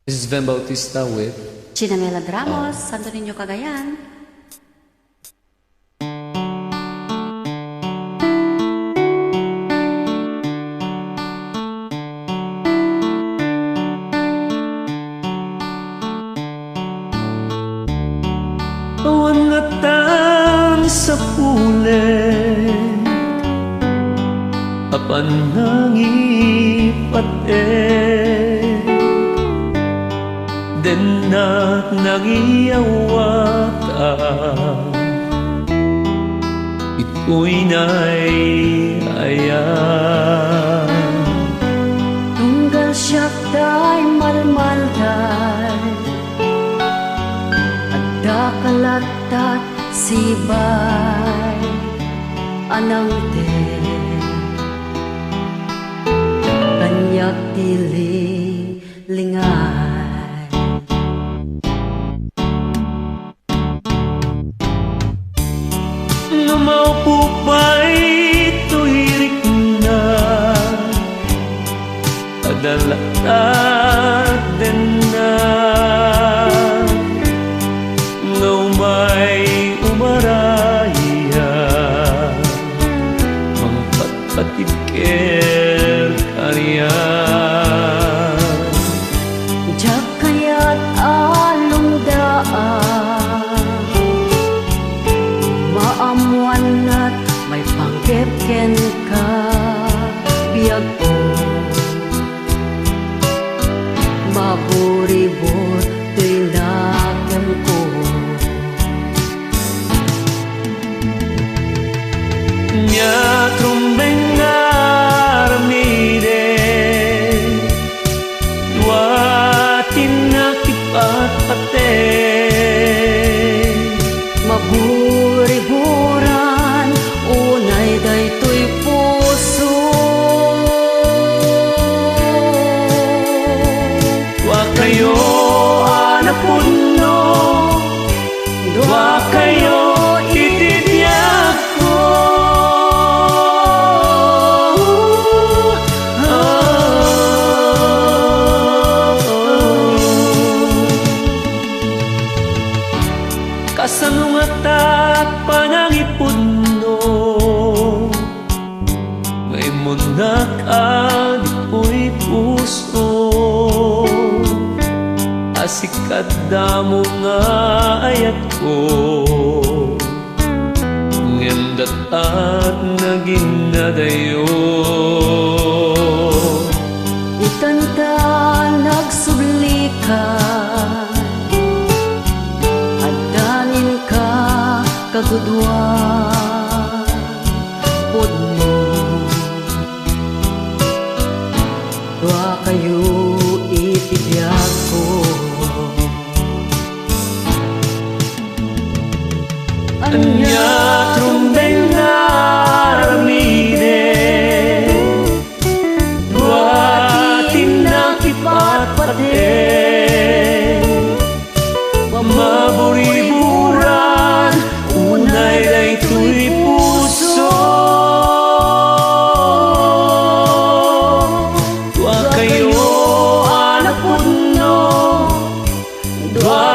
This is Ben Bautista with Chinamela Dramos, Santo Niño, Cagayan. pawangatan sa pulit apan nangipat denak nangiyawata ito'y na'y ayan Tunggal siya tay malmalday at dakalatat sibay anang te kanyak lingay Namaupo ba'y tuhirik na Adalat din na Ngaw may umaraya Mga patpatiker karya jak kaya't along daan maamuan at may panggepken ka biyag ko maburibor tinakem ko Nya trumbeng ngaramide Duatin nakipat pate maburiburan unay daytoy puso Dua kayo anapuno Dua kayo ititiyak ko Kasanungat at panangipudno May munak at ito'y puso Asikat damo nga ayat ko Ngendat at naging nadayo itanda nagsubli ka adanin ka kagudwan pudno dua kayo itibiyag ko Anya trumbeng ngaramide Duatin nakipat pate Maburiburan Unay daytoy puso Dua kayo anak puno Dua